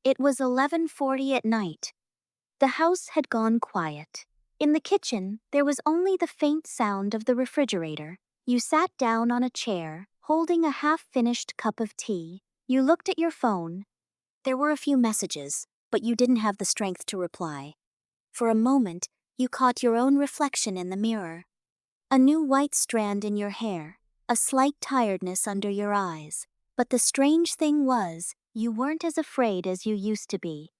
It was 11:40 at night. The house had gone quiet. In the kitchen, there was only the faint sound of the refrigerator. You sat down on a chair, holding a half-finished cup of tea. You looked at your phone. There were a few messages, but you didn't have the strength to reply. For a moment, you caught your own reflection in the mirror. A new white strand in your hair, a slight tiredness under your eyes. But the strange thing was, you weren't as afraid as you used to be.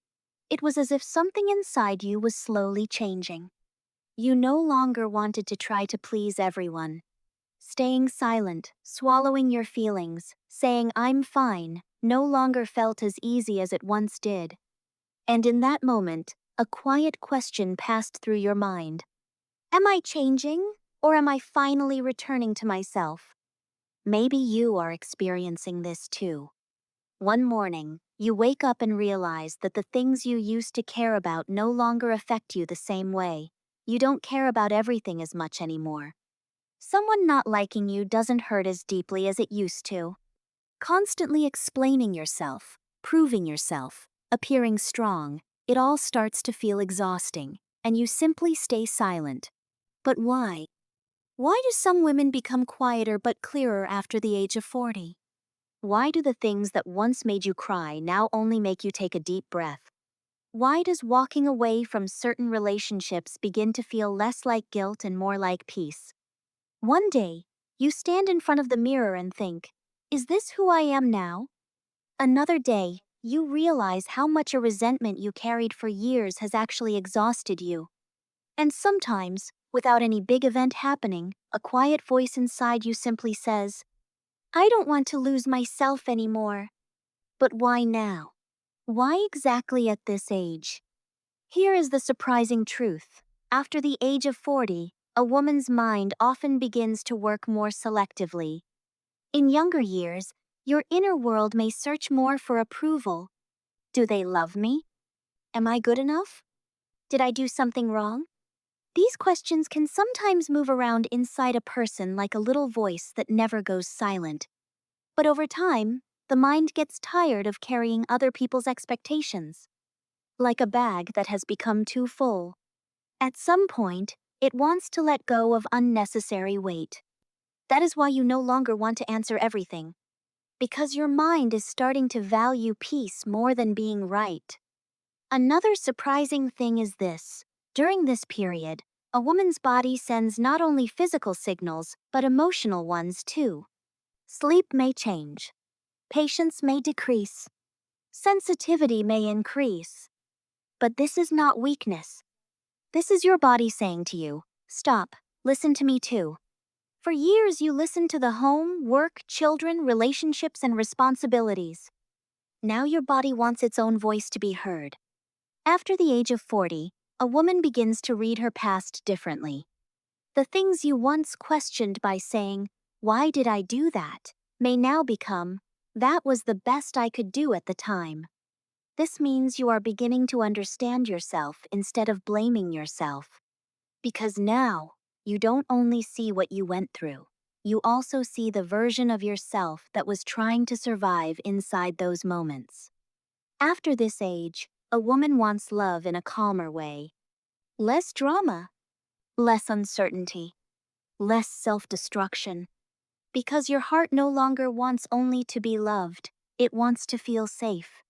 It was as if something inside you was slowly changing. You no longer wanted to try to please everyone. Staying silent, swallowing your feelings, saying "I'm fine," no longer felt as easy as it once did. And in that moment, a quiet question passed through your mind. Am I changing, or am I finally returning to myself? Maybe you are experiencing this too. One morning, you wake up and realize that the things you used to care about no longer affect you the same way. You don't care about everything as much anymore. Someone not liking you doesn't hurt as deeply as it used to. Constantly explaining yourself, proving yourself, appearing strong, it all starts to feel exhausting, and you simply stay silent. But why? Why do some women become quieter but clearer after the age of 40? Why do the things that once made you cry now only make you take a deep breath? Why does walking away from certain relationships begin to feel less like guilt and more like peace? One day, you stand in front of the mirror and think, is this who I am now? Another day, you realize how much a resentment you carried for years has actually exhausted you. And sometimes, without any big event happening, a quiet voice inside you simply says, I don't want to lose myself anymore. But why now? Why exactly at this age? Here is the surprising truth. After the age of 40, a woman's mind often begins to work more selectively. In younger years, your inner world may search more for approval. Do they love me? Am I good enough? Did I do something wrong? These questions can sometimes move around inside a person like a little voice that never goes silent. But over time, the mind gets tired of carrying other people's expectations. Like a bag that has become too full. At some point, it wants to let go of unnecessary weight. That is why you no longer want to answer everything. Because your mind is starting to value peace more than being right. Another surprising thing is this. During this period, a woman's body sends not only physical signals, but emotional ones too. Sleep may change. Patience may decrease. Sensitivity may increase. But this is not weakness. This is your body saying to you, stop, listen to me too. For years you listened to the home, work, children, relationships, and responsibilities. Now your body wants its own voice to be heard. After the age of 40, a woman begins to read her past differently. The things you once questioned by saying, why did I do that, may now become, that was the best I could do at the time. This means you are beginning to understand yourself instead of blaming yourself. Because now, you don't only see what you went through, you also see the version of yourself that was trying to survive inside those moments. After this age, a woman wants love in a calmer way. Less drama, less uncertainty, less self-destruction. Because your heart no longer wants only to be loved, it wants to feel safe.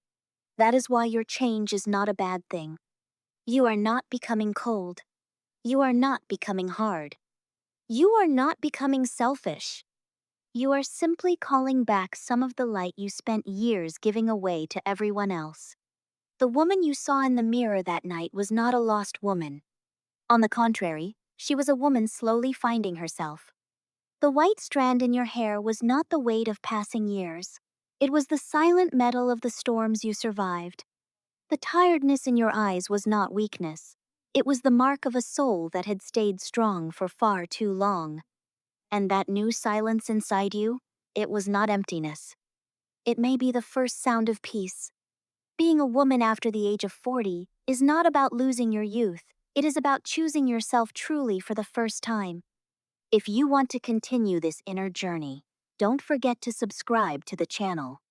That is why your change is not a bad thing. You are not becoming cold. You are not becoming hard. You are not becoming selfish. You are simply calling back some of the light you spent years giving away to everyone else. The woman you saw in the mirror that night was not a lost woman. On the contrary, she was a woman slowly finding herself. The white strand in your hair was not the weight of passing years. It was the silent metal of the storms you survived. The tiredness in your eyes was not weakness. It was the mark of a soul that had stayed strong for far too long. And that new silence inside you, it was not emptiness. It may be the first sound of peace. Being a woman after the age of 40 is not about losing your youth. It is about choosing yourself truly for the first time. If you want to continue this inner journey, don't forget to subscribe to the channel.